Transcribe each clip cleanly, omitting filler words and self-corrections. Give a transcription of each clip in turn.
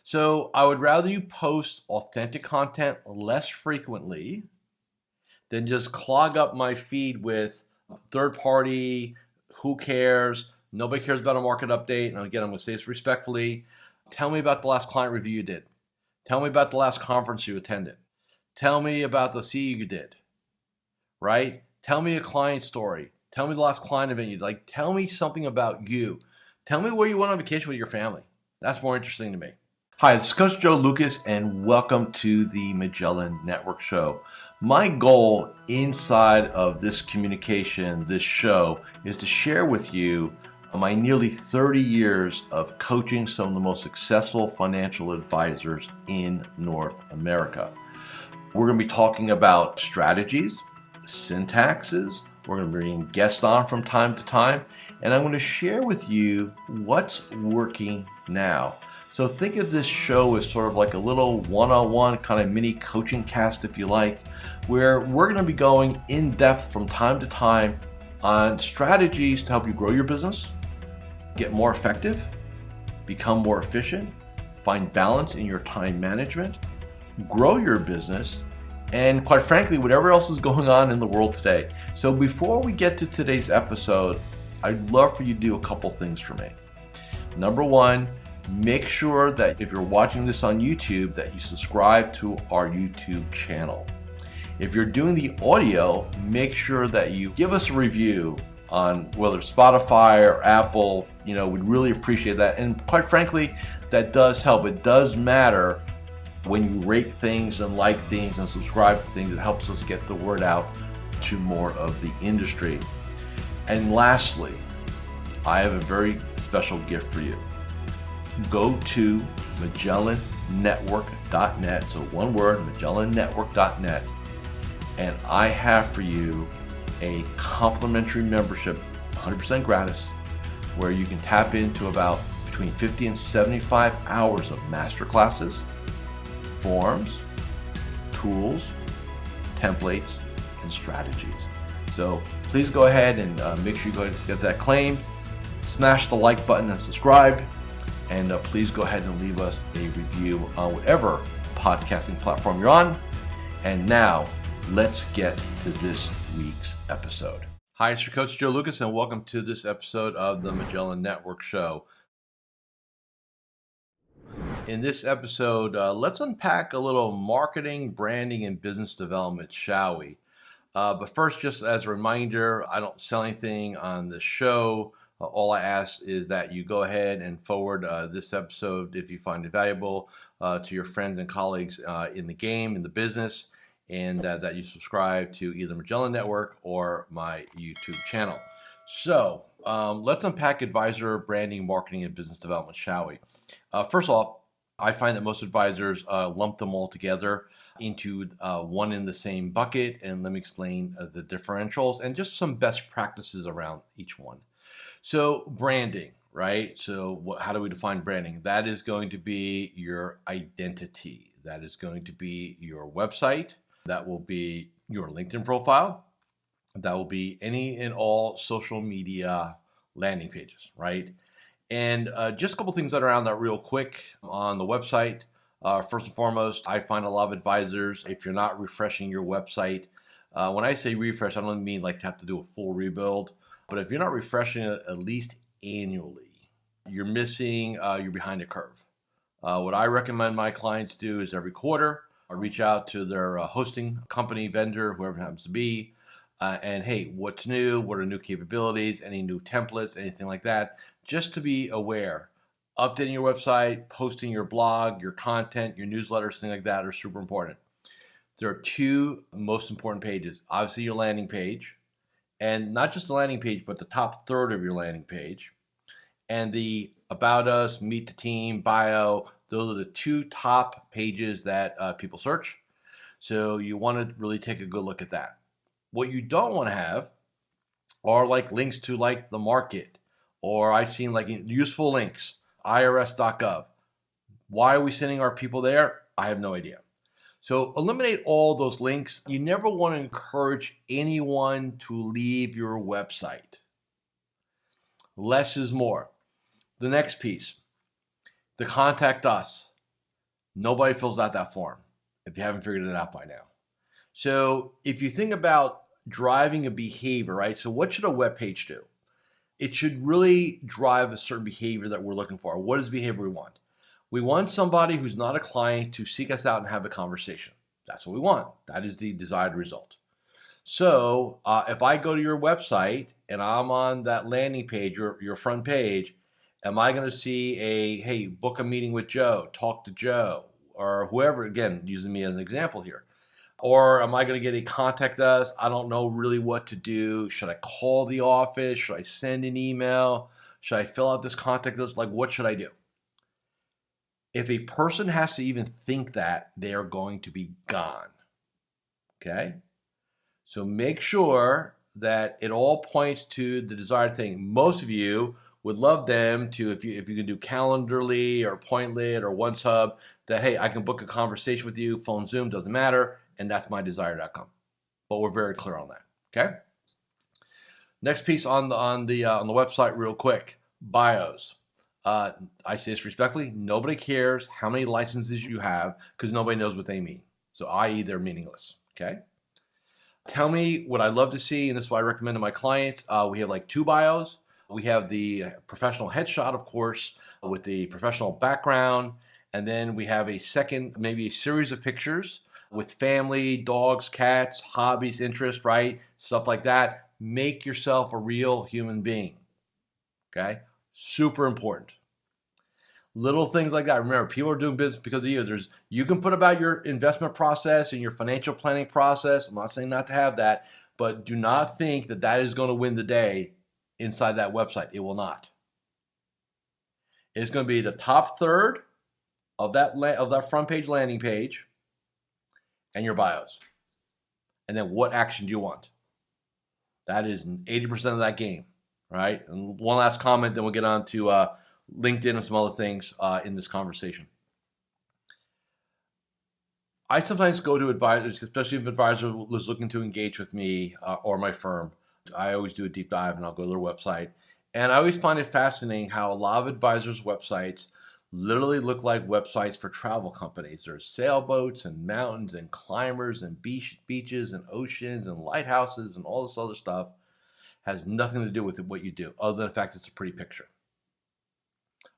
So I would rather you post authentic content less frequently than just clog up my feed with third party, who cares, nobody cares about a market update. And again, I'm going to say this respectfully. Tell me about the last client review you did. Tell me about the last conference you attended. Tell me about the CE you did, right? Tell me a client story. Tell me the last client event you did. Like, tell me something about you. Tell me where you went on vacation with your family. That's more interesting to me. Hi, this is Coach Joe Lucas, and welcome to the Magellan Network Show. My goal inside of this communication, this show, is to share with you my nearly 30 years of coaching some of the most successful financial advisors in North America. We're going to be talking about strategies, syntaxes. We're going to bring guests on from time to time, and I'm going to share with you what's working now. So think of this show as sort of like a little one-on-one kind of mini coaching cast, if you like, where we're going to be going in depth from time to time on strategies to help you grow your business, get more effective, become more efficient, find balance in your time management, grow your business, and quite frankly, whatever else is going on in the world today. So before we get to today's episode, I'd love for you to do a couple things for me. Number one, make sure that if you're watching this on YouTube, that you subscribe to our YouTube channel. If you're doing the audio, make sure that you give us a review on whether it's Spotify or Apple. We'd really appreciate that. And quite frankly, that does help. It does matter when you rate things and like things and subscribe to things. It helps us get the word out to more of the industry. And lastly, I have a very special gift for you. Go to MagellanNetwork.net, so one word, MagellanNetwork.net, and I have for you a complimentary membership, 100% gratis, where you can tap into about between 50 and 75 hours of masterclasses, forms, tools, templates, and strategies. So please go ahead and make sure you go ahead and get that claimed. Smash the like button and subscribe. And please go ahead and leave us a review on whatever podcasting platform you're on. And now, let's get to this week's episode. Hi, it's your Coach Joe Lucas, and welcome to this episode of the Magellan Network Show. In this episode, let's unpack a little marketing, branding, and business development, shall we? But first, just as a reminder, I don't sell anything on the show. All I ask is that you go ahead and forward this episode, if you find it valuable, to your friends and colleagues in the game, in the business, and that you subscribe to either Magellan Network or my YouTube channel. So let's unpack advisor, branding, marketing, and business development, shall we? First off, I find that most advisors lump them all together into one in the same bucket, and let me explain the differentials and just some best practices around each one. So branding, right? So how do we define branding? That is going to be your identity. That is going to be your website. That will be your LinkedIn profile. That will be any and all social media landing pages, right? And just a couple things that are around that real quick on the website. First and foremost, I find a lot of advisors, if you're not refreshing your website, when I say refresh, I don't mean like have to do a full rebuild. But if you're not refreshing it at least annually, you're missing, you're behind the curve. What I recommend my clients do is every quarter, I reach out to their hosting company, vendor, whoever it happens to be, and hey, what's new? What are new capabilities? Any new templates? Anything like that? Just to be aware. Updating your website, posting your blog, your content, your newsletters, things like that are super important. There are two most important pages. Obviously, your landing page. And not just the landing page, but the top third of your landing page. And the About Us, Meet the Team, Bio, those are the two top pages that people search. So you want to really take a good look at that. What you don't want to have are like links to like the market, or I've seen like useful links, irs.gov. Why are we sending our people there? I have no idea. So eliminate all those links. You never want to encourage anyone to leave your website. Less is more. The next piece, the contact us. Nobody fills out that form if you haven't figured it out by now. So if you think about driving a behavior, right? So what should a web page do? It should really drive a certain behavior that we're looking for. What is the behavior we want? We want somebody who's not a client to seek us out and have a conversation. That's what we want. That is the desired result. So if I go to your website and I'm on that landing page, your front page, am I going to see hey, book a meeting with Joe, talk to Joe, or whoever, again, using me as an example here. Or am I going to get a contact us? I don't know really what to do. Should I call the office? Should I send an email? Should I fill out this contact list? Like, what should I do? If a person has to even think that, they are going to be gone. Okay? So make sure that it all points to the desired thing. Most of you would love them to, if you can do Calendarly or Pointlet or OneSub, that, hey, I can book a conversation with you, phone, Zoom, doesn't matter, and that's my desired outcome. But we're very clear on that, okay? Next piece on the website real quick, bios. I say this respectfully, nobody cares how many licenses you have because nobody knows what they mean. So i.e. they're meaningless, okay? Tell me what I'd love to see, and this is what I recommend to my clients. We have like 2 bios. We have the professional headshot, of course, with the professional background. And then we have a second, maybe a series of pictures with family, dogs, cats, hobbies, interests, right? Stuff like that. Make yourself a real human being, okay? Super important. Little things like that. Remember, people are doing business because of you. You can put about your investment process and your financial planning process. I'm not saying not to have that, but do not think that that is going to win the day inside that website. It will not. It's going to be the top third of that front page landing page and your bios. And then what action do you want? That is 80% of that game, right? And one last comment, then we'll get on to LinkedIn and some other things in this conversation. I sometimes go to advisors, especially if an advisor is looking to engage with me or my firm. I always do a deep dive and I'll go to their website. And I always find it fascinating how a lot of advisors' websites literally look like websites for travel companies. There's sailboats and mountains and climbers and beaches and oceans and lighthouses and all this other stuff. Has nothing to do with what you do, other than the fact it's a pretty picture.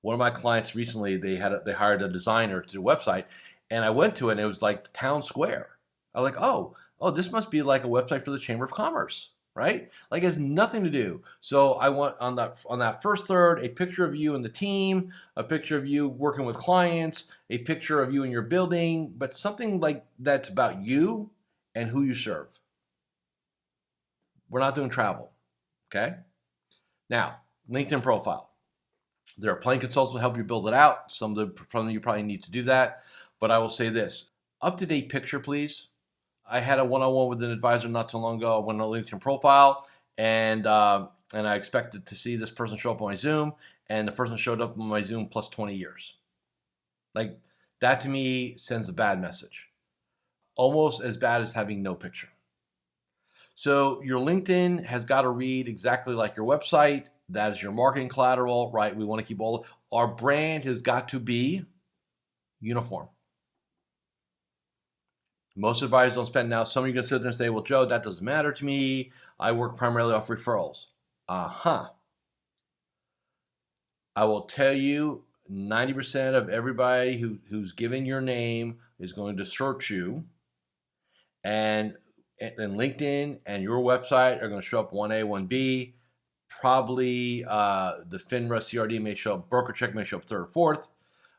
One of my clients recently, they hired a designer to do a website, and I went to it and it was like the town square. I was like, oh, this must be like a website for the Chamber of Commerce, right? Like it has nothing to do. So I want on that first third, a picture of you and the team, a picture of you working with clients, a picture of you in your building, but something like that's about you and who you serve. We're not doing travel, okay? Now, LinkedIn profile. There are plenty of consultants who help you build it out. Some of you probably need to do that. But I will say this, up-to-date picture, please. I had a one-on-one with an advisor not too long ago. I went on a LinkedIn profile, and I expected to see this person show up on my Zoom, and the person showed up on my Zoom plus 20 years. Like, that to me sends a bad message. Almost as bad as having no picture. So your LinkedIn has got to read exactly like your website. That is your marketing collateral, right? We want to keep our brand has got to be uniform. Most advisors don't spend now. Some of you are going to sit there and say, well, Joe, that doesn't matter to me. I work primarily off referrals. I will tell you 90% of everybody who's given your name is going to search you. And LinkedIn and your website are going to show up 1A, 1B. Probably the FINRA CRD may show up, broker check may show up 3rd or 4th,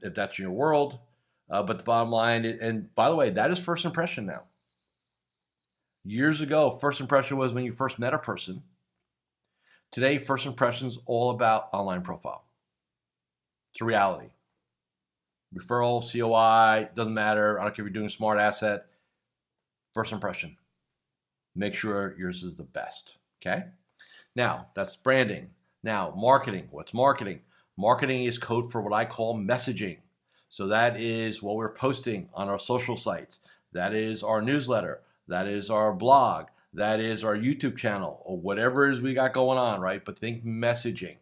if that's in your world. But the bottom line, and by the way, that is first impression now. Years ago, first impression was when you first met a person. Today, first impression is all about online profile. It's a reality. Referral, COI, doesn't matter. I don't care if you're doing a smart asset. First impression. Make sure yours is the best, okay? Now, that's branding. Now, marketing. What's marketing? Marketing is code for what I call messaging. So that is what we're posting on our social sites. That is our newsletter. That is our blog. That is our YouTube channel, or whatever it is we got going on, right? But think messaging.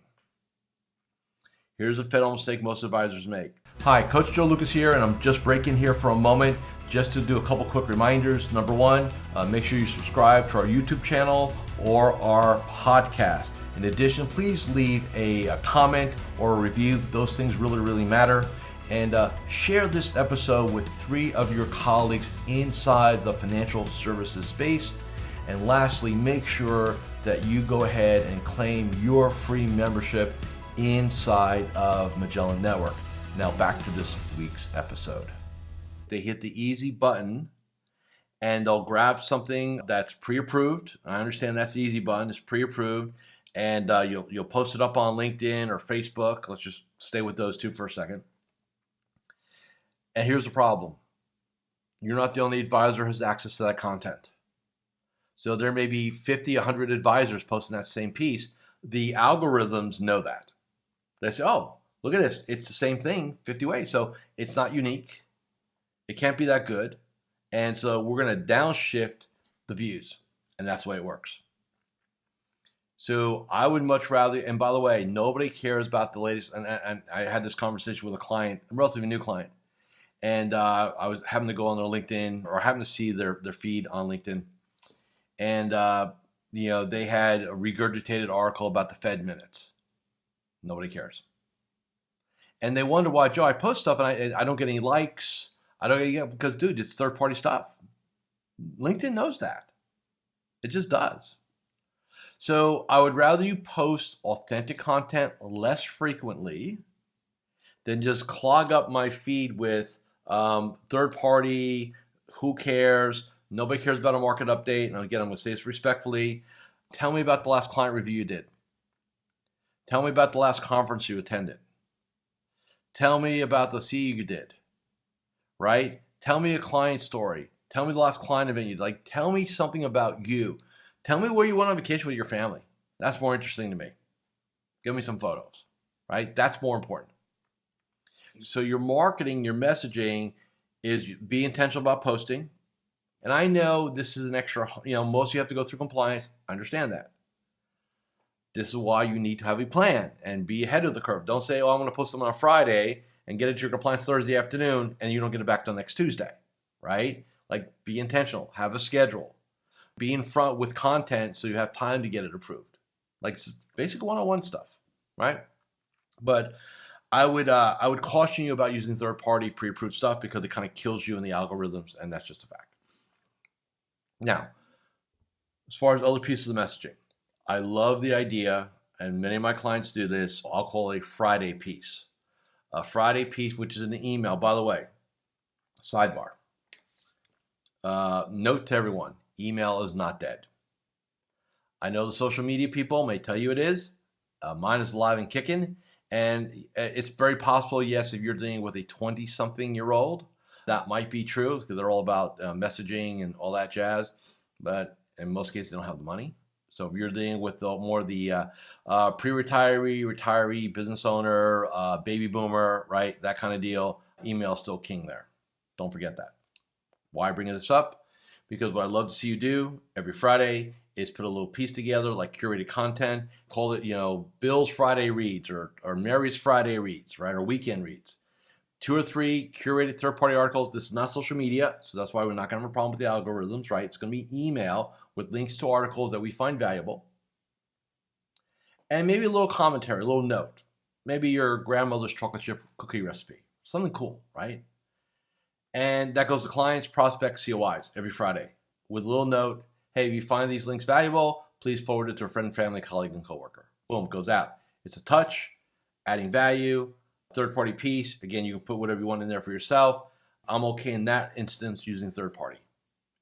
Here's a fatal mistake most advisors make. Hi, Coach Joe Lukacs here, and I'm just breaking here for a moment just to do a couple quick reminders. Number one, make sure you subscribe to our YouTube channel or our podcast. In addition, please leave a comment or a review. Those things really, really matter. And share this episode with 3 of your colleagues inside the financial services space. And lastly, make sure that you go ahead and claim your free membership inside of Magellan Network. Now back to this week's episode. They hit the easy button and they'll grab something that's pre-approved. I understand that's the easy button, it's pre-approved, and you'll post it up on LinkedIn or Facebook. Let's just stay with those 2 for a second. And here's the problem. You're not the only advisor who has access to that content. So there may be 50, 100 advisors posting that same piece. The algorithms know that. They say, oh, look at this. It's the same thing 50 ways. So it's not unique. It can't be that good. And so we're going to downshift the views. And that's the way it works. So I would much rather, and by the way, nobody cares about the latest. And I had this conversation with a client, a relatively new client. And I was having to go on their LinkedIn or having to see their feed on LinkedIn. And, they had a regurgitated article about the Fed minutes. Nobody cares. And they wonder why, Joe, I post stuff and I don't get any likes. I don't get because, dude, it's third-party stuff. LinkedIn knows that. It just does. So I would rather you post authentic content less frequently than just clog up my feed with third-party, who cares, nobody cares about a market update. And again, I'm going to say this respectfully. Tell me about the last client review you did. Tell me about the last conference you attended. Tell me about the CE you did, right? Tell me a client story. Tell me the last client event you did. Tell me something about you. Tell me where you went on vacation with your family. That's more interesting to me. Give me some photos, right? That's more important. So your marketing, your messaging is be intentional about posting. And I know this is an extra, most of you have to go through compliance. I understand that. This is why you need to have a plan and be ahead of the curve. Don't say, I'm going to post them on a Friday and get it to your compliance Thursday afternoon and you don't get it back till next Tuesday, right? Be intentional. Have a schedule. Be in front with content so you have time to get it approved. Basic one-on-one stuff, right? But I would caution you about using third-party pre-approved stuff because it kind of kills you in the algorithms, and that's just a fact. Now, as far as other pieces of messaging, I love the idea, and many of my clients do this, I'll call it a Friday piece. A Friday piece, which is an email. By the way, sidebar. Note to everyone, email is not dead. I know the social media people may tell you it is. Mine is alive and kicking. And it's very possible, yes, if you're dealing with a 20-something-year-old, that might be true because they're all about messaging and all that jazz. But in most cases, they don't have the money. So if you're dealing with more the pre-retiree, retiree, business owner, baby boomer, right, that kind of deal, email is still king there. Don't forget that. Why bring this up? Because what I'd love to see you do every Friday is put a little piece together like curated content. Call it, Bill's Friday Reads or Mary's Friday Reads, right, or Weekend Reads. 2 or 3 curated third-party articles. This is not social media, so that's why we're not going to have a problem with the algorithms, right? It's going to be email with links to articles that we find valuable. And maybe a little commentary, a little note. Maybe your grandmother's chocolate chip cookie recipe. Something cool, right? And that goes to clients, prospects, COIs every Friday with a little note. Hey, if you find these links valuable, please forward it to a friend, family, colleague, and coworker. Boom, goes out. It's a touch, adding value. Third-party piece, again, you can put whatever you want in there for yourself. I'm okay in that instance using third-party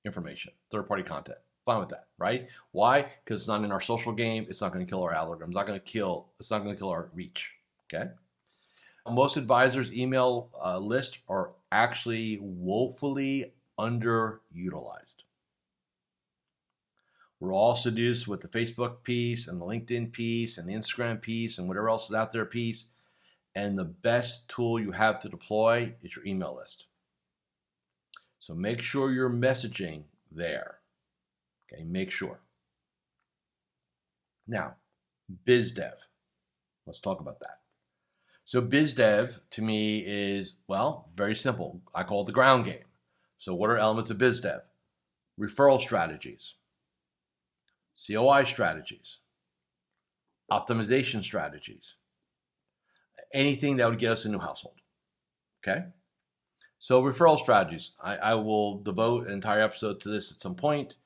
information, third-party content. Fine with that, right? Why? Because it's not in our social game. It's not going to kill our algorithms. It's not going to kill our reach, okay? Most advisors' email list are actually woefully underutilized. We're all seduced with the Facebook piece and the LinkedIn piece and the Instagram piece and whatever else is out there piece. And the best tool you have to deploy is your email list. So make sure you're messaging there. Okay, make sure. Now, biz dev. Let's talk about that. So biz dev to me is, well, very simple. I call it the ground game. So what are elements of biz dev? Referral strategies, COI strategies, optimization strategies, anything that would get us a new household. Okay? So referral strategies, I will devote an entire episode to this at some point.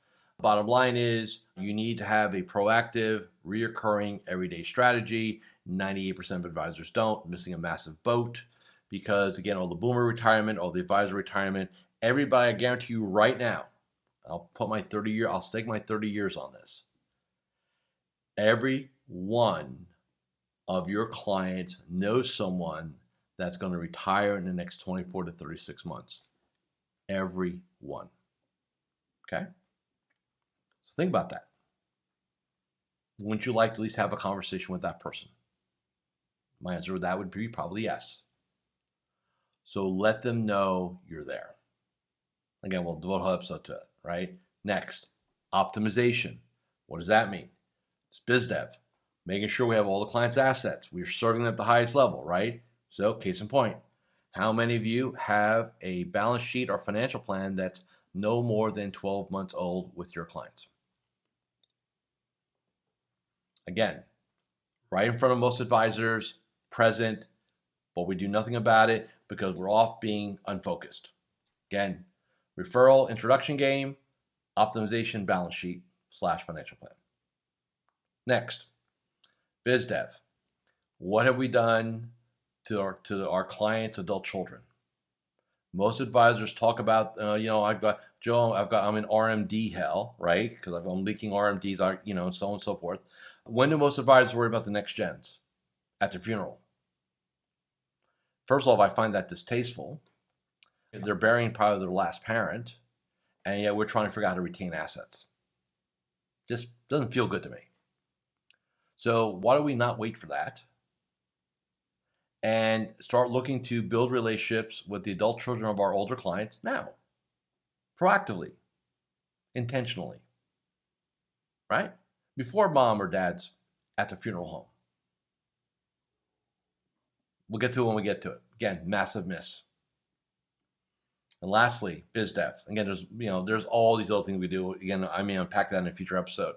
Bottom line is you need to have a proactive, reoccurring, everyday strategy. 98% of advisors don't, missing a massive boat because, again, all the boomer retirement, all the advisor retirement, everybody, I guarantee you right now, I'll stake my 30 years on this. Every one of your clients knows someone that's going to retire in the next 24 to 36 months. Every one. Okay? So think about that. Wouldn't you like to at least have a conversation with that person? My answer to that would be probably yes. So let them know you're there. Again, we'll devote a whole episode to it, right? Next, optimization. What does that mean? It's biz dev. Making sure we have all the client's assets. We're serving them at the highest level, right? So, case in point, how many of you have a balance sheet or financial plan that's no more than 12 months old with your clients? Again, right in front of most advisors, present, but we do nothing about it because we're off being unfocused. Again, referral, introduction game, optimization, balance sheet / financial plan. Next, biz dev. What have we done to our clients' adult children? Most advisors talk about, I'm in RMD hell, right? Because I'm leaking RMDs, and so on and so forth. When do most advisors worry about the next gens? At their funeral. First of all, I find that distasteful. They're burying probably their last parent, and yet we're trying to figure out how to retain assets. Just doesn't feel good to me. So why do we not wait for that and start looking to build relationships with the adult children of our older clients now, proactively, intentionally, right? Before mom or dad's at the funeral home. We'll get to it when we get to it. Again, massive miss. And lastly, biz dev. Again, there's all these other things we do. Again, I may unpack that in a future episode.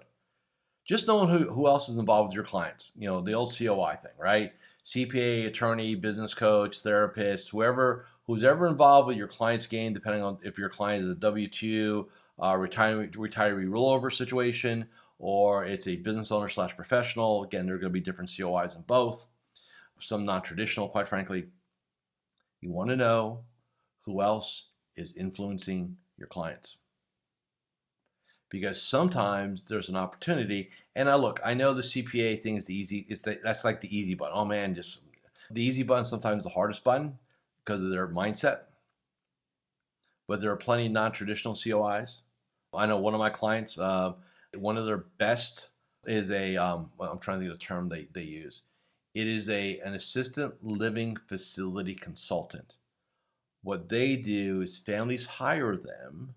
Just knowing who else is involved with your clients. The old COI thing, right? CPA, attorney, business coach, therapist, who's ever involved with your client's game, depending on if your client is a W-2, retiree rollover situation, or it's a business owner / professional. Again, there are going to be different COIs in both. Some non-traditional, quite frankly. You want to know who else is influencing your clients. Because sometimes there's an opportunity, and I know the CPA thing is that's like the easy button. Oh man, just the easy button sometimes the hardest button because of their mindset. But there are plenty of non-traditional COIs. I know one of my clients, one of their best is I'm trying to think of the term they use. It is an assisted living facility consultant. What they do is families hire them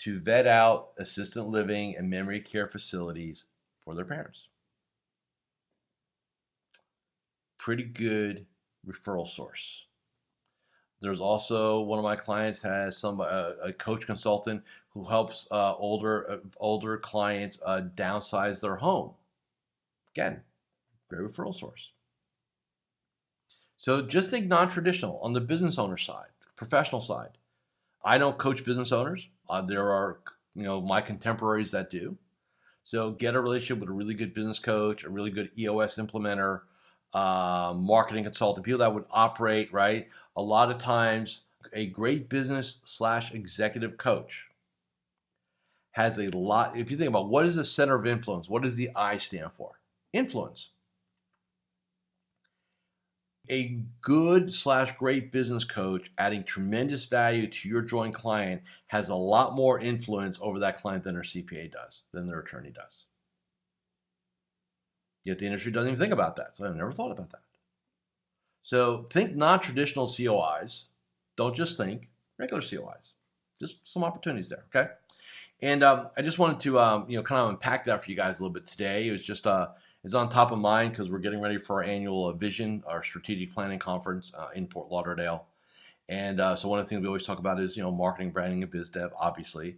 to vet out assisted living and memory care facilities for their parents. Pretty good referral source. There's also one of my clients has a coach consultant who helps older clients downsize their home. Again, great referral source. So just think non-traditional on the business owner side, professional side. I don't coach business owners. There are, my contemporaries that do. So get a relationship with a really good business coach, a really good EOS implementer, marketing consultant, people that would operate, right? A lot of times, a great business / executive coach has a lot. If you think about what is the center of influence, what does the I stand for? Influence. A good / great business coach adding tremendous value to your joint client has a lot more influence over that client than their CPA does, than their attorney does. Yet the industry doesn't even think about that. So I've never thought about that. So think non-traditional COIs. Don't just think regular COIs. Just some opportunities there, okay? And I just wanted to kind of unpack that for you guys a little bit today. It was just It's on top of mind because we're getting ready for our annual Vision, our strategic planning conference in Fort Lauderdale. And so one of the things we always talk about is, marketing, branding, and biz dev, obviously.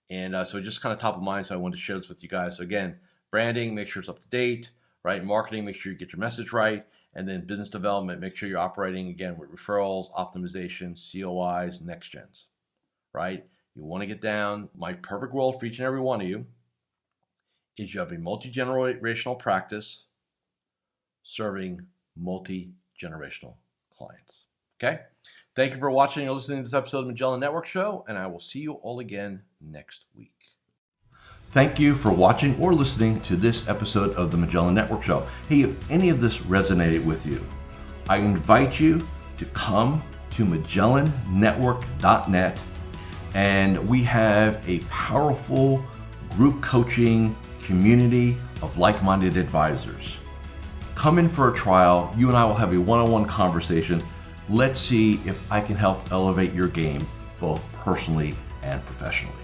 And so just kind of top of mind. So I wanted to share this with you guys. So again, branding, make sure it's up to date, right? Marketing, make sure you get your message right. And then business development, make sure you're operating, again, with referrals, optimization, COIs, next gens, right? You want to get down. My perfect world for each and every one of you is you have a multi-generational practice serving multi-generational clients, okay? Thank you for watching or listening to this episode of the Magellan Network Show, and I will see you all again next week. Thank you for watching or listening to this episode of the Magellan Network Show. Hey, if any of this resonated with you, I invite you to come to MagellanNetwork.net, and we have a powerful group coaching community of like-minded advisors. Come in for a trial. You and I will have a one-on-one conversation. Let's see if I can help elevate your game, both personally and professionally.